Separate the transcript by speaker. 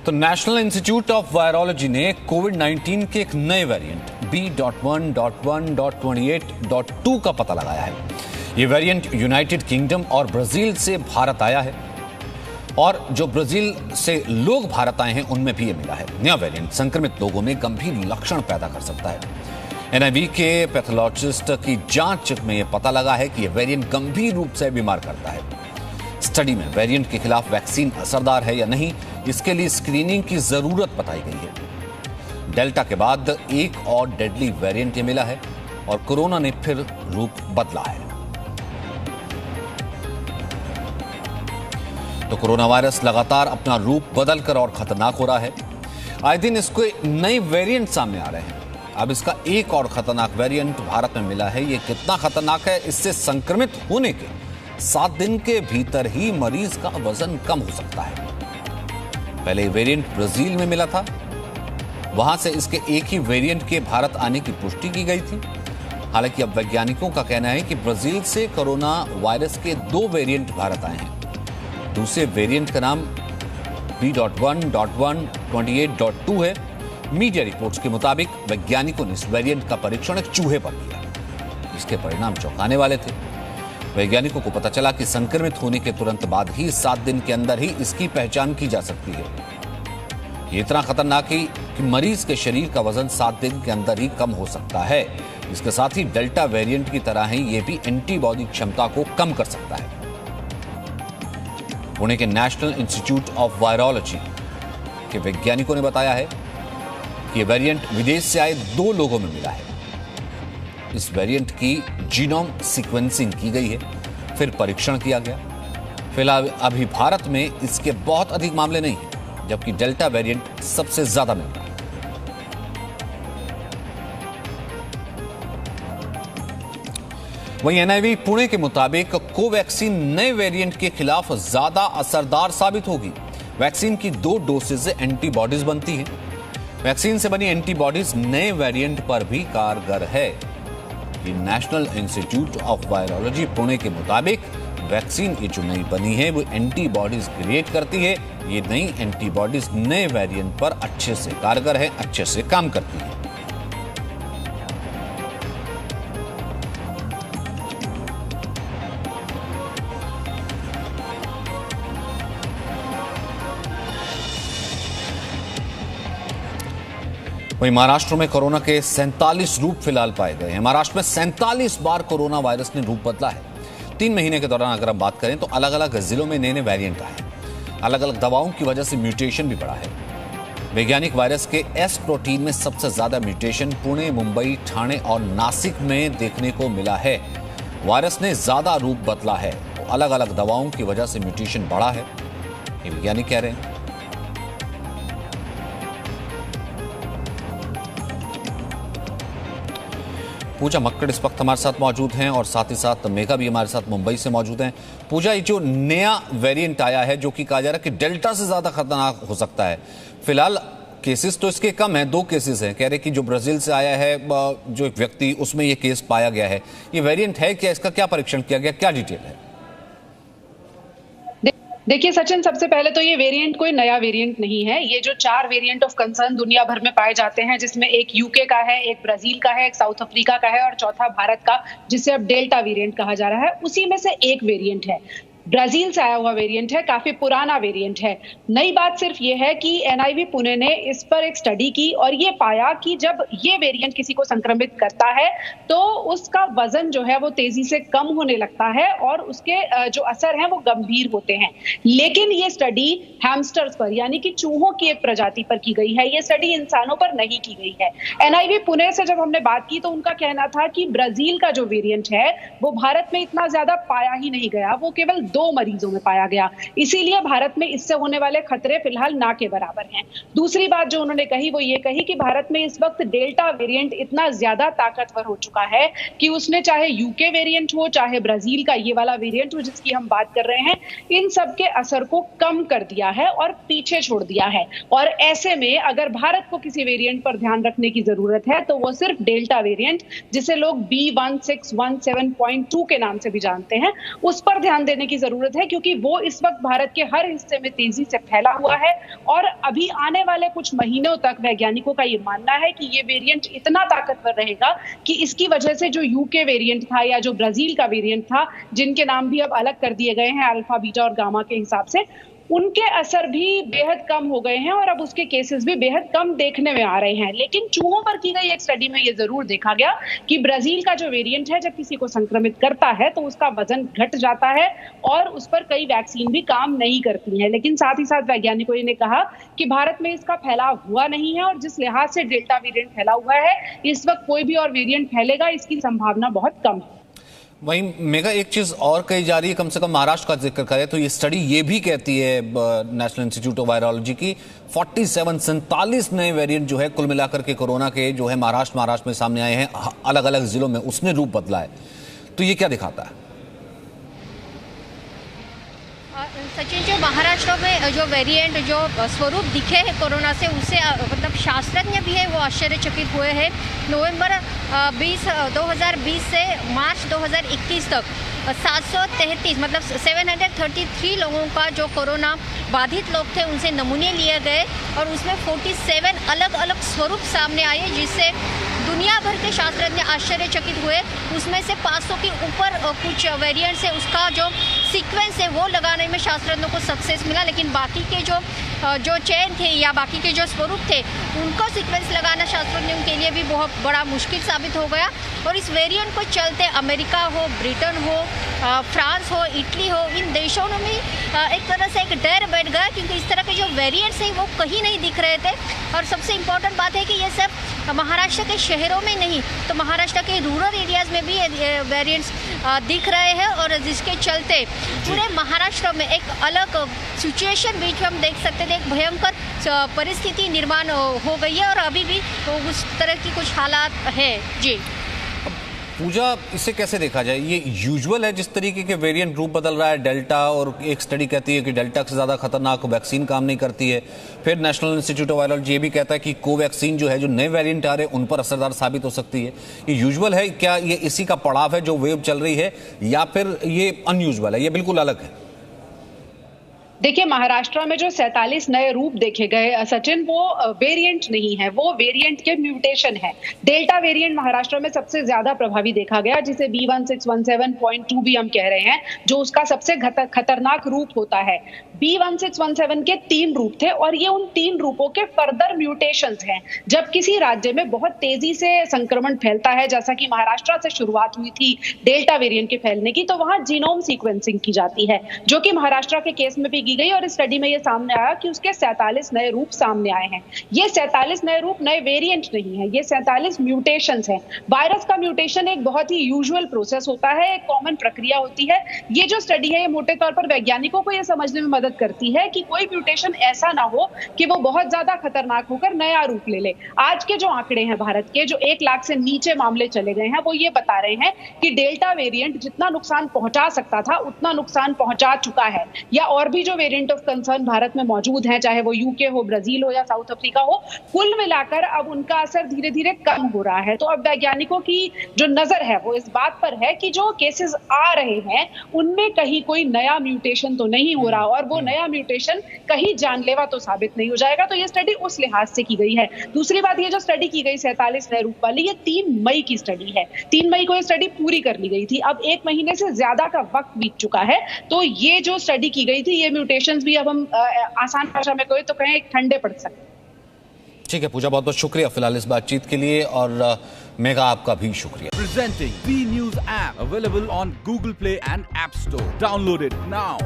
Speaker 1: तो national institute of virology ने कोविड-19 के एक नए वेरिएंट B.1.1.28.2 का पता लगाया है। ये वेरिएंट यूनाइटेड किंगडम और ब्राजील से भारत आया है और जो ब्राजील से लोग भारत आए हैं उनमें भी ये मिला है। नया वेरिएंट संक्रमित लोगों में गंभीर लक्षण पैदा कर सकता है। NIV के पैथोलॉजिस्ट की जांच में यह पता लगा है कि यह वेरिएंट गंभीर रूप से बीमार करता है। स्टडी में वेरिएंट के खिलाफ वैक्सीन असरदार है या नहीं, इसके लिए स्क्रीनिंग की जरूरत बताई गई है। डेल्टा के बाद एक और डेडली वेरिएंट मिला है और कोरोना ने फिर रूप बदला है। तो कोरोना वायरस लगातार अपना रूप बदलकर और खतरनाक हो रहा है। आए दिन इसके नए वेरिएंट सामने आ रहे हैं। अब इसका एक और खतरनाक वेरिएंट भारत में मिला है। यह कितना खतरनाक है, इससे संक्रमित होने के 7 दिन के भीतर ही मरीज का वजन कम हो सकता है। पहले वेरिएंट ब्राजील में मिला था, वहां से इसके एक ही वेरिएंट के भारत आने की पुष्टि की गई थी। हालांकि अब वैज्ञानिकों का कहना है कि ब्राजील से कोरोना वायरस के 2 वेरिएंट भारत आए हैं। दूसरे वेरिएंट का नाम B.1.1.28.2 है। मीडिया रिपोर्ट्स के मुताबिक वैज्ञानिकों ने इस वेरिएंट का परीक्षण एक चूहे पर किया। इसके परिणाम चौंकाने वाले थे। वैज्ञानिकों को पता चला कि संक्रमित होने के तुरंत बाद ही 7 दिन के अंदर ही इसकी पहचान की जा सकती है। ये इतना खतरनाक है कि मरीज के शरीर का वजन 7 दिन के अंदर ही कम हो सकता है। इसके साथ ही डेल्टा वेरिएंट की तरह ही ये भी एंटीबॉडी क्षमता को कम कर सकता है। पुणे के नेशनल इंस्टीट्यूट ऑफ वायरोलॉजी के वैज्ञानिकों ने बताया है कि यह वेरिएंट विदेश से आए 2 लोगों में मिला है। इस वेरिएंट की जीनोम सीक्वेंसिंग की गई है, फिर परीक्षण किया गया। फिलहाल अभी भारत में इसके बहुत अधिक मामले नहीं हैं, जबकि डेल्टा वेरिएंट सबसे ज्यादा मिल रहा है। वहीं NIV पुणे के मुताबिक कोवैक्सीन नए वेरिएंट के खिलाफ ज्यादा असरदार साबित होगी। वैक्सीन की 2 डोसेज से एंटीबॉडीज बनती हैं। वैक्सीन से बनी एंटीबॉडीज नए वेरिएंट पर भी कारगर है। National institute of virology Pune के मुताबिक वैक्सीन ये जो नई बनी है वो एंटीबॉडीज क्रिएट करती है। ये नई एंटीबॉडीज नए वेरिएंट पर अच्छे से कारगर है, अच्छे से काम करती है। वहीं महाराष्ट्र में कोरोना के 47 रूप फिलहाल पाए गए हैं। महाराष्ट्र में 47 बार कोरोना वायरस ने रूप बदला है। 3 महीने के दौरान अगर हम बात करें तो अलग अलग जिलों में नए वेरिएंट आए हैं। अलग अलग दवाओं की वजह से म्यूटेशन भी बढ़ा है। वैज्ञानिक वायरस के S प्रोटीन में सबसे ज्यादा म्यूटेशन पुणे, मुंबई, ठाणे और नासिक में देखने को मिला है। वायरस ने ज्यादा रूप बदला है तो अलग अलग दवाओं की वजह से म्यूटेशन बढ़ा है, ये वैज्ञानिक कह रहे हैं। पूजा मक्कड़ इस वक्त हमारे साथ मौजूद हैं और साथ ही साथ मेघा भी हमारे साथ मुंबई से मौजूद हैं। पूजा, ये जो नया वेरिएंट आया है जो कि कहा जा रहा है कि डेल्टा से ज्यादा खतरनाक हो सकता है, फिलहाल केसेस तो इसके कम हैं, 2 केसेस हैं। कह रहे कि जो ब्राजील से आया है जो एक व्यक्ति, उसमें ये केस पाया गया है। ये वेरिएंट है क्या, इसका क्या परीक्षण किया गया, क्या डिटेल है?
Speaker 2: देखिए सचिन, सबसे पहले तो ये वेरिएंट कोई नया वेरिएंट नहीं है। ये जो 4 वेरिएंट ऑफ कंसर्न दुनिया भर में पाए जाते हैं, जिसमें एक यूके का है, एक ब्राजील का है, एक साउथ अफ्रीका का है और चौथा भारत का, जिसे अब डेल्टा वेरिएंट कहा जा रहा है, उसी में से एक वेरिएंट है। ब्राजील से आया हुआ वेरिएंट है, काफी पुराना वेरिएंट है। नई बात सिर्फ ये है कि NIV पुणे ने इस पर एक स्टडी की और ये पाया कि जब ये वेरिएंट किसी को संक्रमित करता है तो उसका वजन जो है वो तेजी से कम होने लगता है और उसके जो असर हैं वो गंभीर होते हैं। लेकिन ये स्टडी हैमस्टर्स पर, यानी कि चूहों की एक प्रजाति पर की गई है। ये स्टडी इंसानों पर नहीं की गई है। NIV पुणे से जब हमने बात की तो उनका कहना था कि ब्राजील का जो वेरिएंट है वो भारत में इतना ज्यादा पाया ही नहीं गया, वो केवल 2 मरीजों में पाया गया। इसीलिए भारत में इससे होने वाले खतरे फिलहाल ना के बराबर हैं। दूसरी बात जो उन्होंने कही वो ये कही कि भारत में इस वक्त डेल्टा वेरिएंट इतना ज्यादा ताकतवर हो चुका है कि उसने चाहे यूके वेरिएंट हो, चाहे ब्राजील का ये वाला वेरिएंट हो जिसकी हम बात कर रहे हैं, इन सब के असर को कम कर दिया है और पीछे छोड़ दिया है। और ऐसे में अगर भारत को किसी वेरिएंट पर ध्यान रखने की जरूरत है तो वो सिर्फ डेल्टा वेरिएंट, जिसे लोग B.1.617.2 के नाम से भी जानते हैं, उस पर ध्यान देने की जरूरत है, क्योंकि वो इस वक्त भारत के हर हिस्से में तेजी से फैला हुआ है और अभी आने वाले कुछ महीनों तक वैज्ञानिकों का ये मानना है कि ये वेरिएंट इतना ताकतवर रहेगा कि इसकी वजह से जो यूके वेरिएंट था या जो ब्राजील का वेरिएंट था, जिनके नाम भी अब अलग कर दिए गए हैं अल्फा, बीटा और गामा के हिसाब से, उनके असर भी बेहद कम हो गए हैं और अब उसके केसेस भी बेहद कम देखने में आ रहे हैं। लेकिन चूहों पर की गई एक स्टडी में ये जरूर देखा गया कि ब्राजील का जो वेरिएंट है, जब किसी को संक्रमित करता है तो उसका वजन घट जाता है और उस पर कई वैक्सीन भी काम नहीं करती हैं। लेकिन साथ ही साथ वैज्ञानिकों ने कहा कि भारत में इसका फैलाव हुआ नहीं है और जिस लिहाज से डेल्टा वेरिएंट फैला हुआ है, इस वक्त कोई भी और वेरिएंट फैलेगा इसकी संभावना बहुत कम है।
Speaker 1: वहीं मेगा एक चीज और कही जा रही है, कम से कम महाराष्ट्र का जिक्र करें तो ये स्टडी ये भी कहती है नेशनल इंस्टीट्यूट ऑफ वायरोलॉजी की 47 नए वेरिएंट जो है कुल मिलाकर के कोरोना के जो है महाराष्ट्र में सामने आए हैं अलग अलग जिलों में, उसने रूप बदला है। तो ये क्या दिखाता है?
Speaker 3: सचिन, जो महाराष्ट्र में जो वेरिएंट जो स्वरूप दिखे हैं कोरोना से, उससे मतलब शास्त्रज्ञ भी है वो आश्चर्यचकित हुए हैं। नवंबर 2020 से मार्च 2021 तक 733 मतलब 733 लोगों का जो कोरोना बाधित लोग थे उनसे नमूने लिए गए और उसमें 47 अलग अलग स्वरूप सामने आए, जिससे दुनिया भर के शास्त्रज्ञ आश्चर्यचकित हुए। उसमें से 500 के ऊपर कुछ वेरिएंट्स है, उसका जो सीक्वेंस है वो लगाने में शास्त्रज्ञों को सक्सेस मिला, लेकिन बाकी के जो चेन थे या बाकी के जो स्वरूप थे उनको सीक्वेंस लगाना शास्त्रज्ञों के लिए भी बहुत बड़ा मुश्किल साबित हो गया। और इस वेरिएंट को चलते अमेरिका हो, ब्रिटेन हो, फ्रांस हो, इटली हो, इन देशों में भी एक तरह से एक डर बैठ गया, क्योंकि इस तरह के जो वेरिएंट्स हैं वो कहीं नहीं दिख रहे थे। और सबसे इम्पोर्टेंट बात है कि ये सब महाराष्ट्र के शहरों में नहीं, तो महाराष्ट्र के रूरल एरियाज में भी वेरिएंट्स दिख रहे हैं और जिसके चलते पूरे महाराष्ट्र में एक अलग सिचुएशन बीच में हम देख सकते थे, एक भयंकर परिस्थिति निर्माण हो गई है और अभी भी उस तरह की कुछ हालात है। जी
Speaker 1: पूजा, इसे कैसे देखा जाए? ये यूजुअल है जिस तरीके के वेरिएंट रूप बदल रहा है डेल्टा, और एक स्टडी कहती है कि डेल्टा से ज़्यादा खतरनाक वैक्सीन काम नहीं करती है। फिर नेशनल इंस्टीट्यूट ऑफ वायरोलॉजी ये भी कहता है कि कोवैक्सीन जो है, जो नए वेरिएंट आ रहे हैं उन पर असरदार साबित हो सकती है। ये यूजुअल है क्या? ये इसी का पड़ाव है जो वेव चल रही है, या फिर ये अनयूजुअल है, ये बिल्कुल अलग है?
Speaker 2: देखिए, महाराष्ट्र में जो 47 नए रूप देखे गए सचिन, वो वेरिएंट नहीं है, वो वेरिएंट के म्यूटेशन है। डेल्टा वेरिएंट महाराष्ट्र में सबसे ज्यादा प्रभावी देखा गया, जिसे B1617.2 भी हम कह रहे हैं, जो उसका सबसे खतरनाक रूप होता है। B1617 के 3 रूप थे और ये उन 3 रूपों के फर्दर म्यूटेशंस हैं। जब किसी राज्य में बहुत तेजी से संक्रमण फैलता है, जैसा कि महाराष्ट्र से शुरुआत हुई थी डेल्टा वेरिएंट के फैलने की, तो वहां जीनोम सीक्वेंसिंग की जाती है, जो कि महाराष्ट्र के केस में भी की गई और इस स्टडी में ये सामने आया कि उसके 47 नए रूप सामने आए हैं। ये 47 नए रूप नए वेरिएंट नहीं है, ये 47 म्यूटेशंस हैं। वायरस का म्यूटेशन एक बहुत ही यूजुअल प्रोसेस होता है, एक कॉमन प्रक्रिया होती है। ये जो स्टडी है, ये मोटे तौर पर वैज्ञानिकों को ये समझने में मदद करती है कि कोई म्यूटेशन ऐसा ना हो कि वो बहुत ज्यादा खतरनाक होकर नया रूप ले ले। आज के जो आंकड़े हैं भारत के, जो 1 लाख से नीचे मामले चले गए हैं, वो ये बता रहे हैं कि डेल्टा वेरिएंट जितना नुकसान पहुंचा सकता था उतना नुकसान पहुंचा चुका है। या और भी जो वेरिएंट ऑफ कंसर्न भारत में मौजूद हैं, चाहे वो यूके हो, ब्राजील हो या साउथ अफ्रीका हो, कुल मिलाकर अब उनका असर धीरे धीरे कम हो रहा है। तो अब वैज्ञानिकों की जो नजर है वो इस बात पर है कि जो केसेस आ रहे हैं उनमें कहीं कोई नया म्यूटेशन तो नहीं हो रहा, और वो नया म्यूटेशन कहीं जानलेवा तो साबित नहीं हो जाएगा। तो ये स्टडी उस लिहाज से की गई है। दूसरी बात, ये जो स्टडी की गई 47 नए रूप वाली, ये 3 मई की स्टडी है। 3 मई को ये स्टडी पूरी कर ली गई थी। अब 1 महीने से ज्यादा का वक्त बीत चुका है। तो ये जो स्टडी की गई थी, ये म्यूटेशंस भी अब हम आसान भाषा में कहें तो कहें एक ठंडे पड़ सकते हैं।
Speaker 1: ठीक है पूजा, बहुत बहुत शुक्रिया फिलहाल इस बातचीत के लिए, और मेगा आपका भी शुक्रिया।
Speaker 4: Presenting B News app available on Google Play and App Store. Download it now.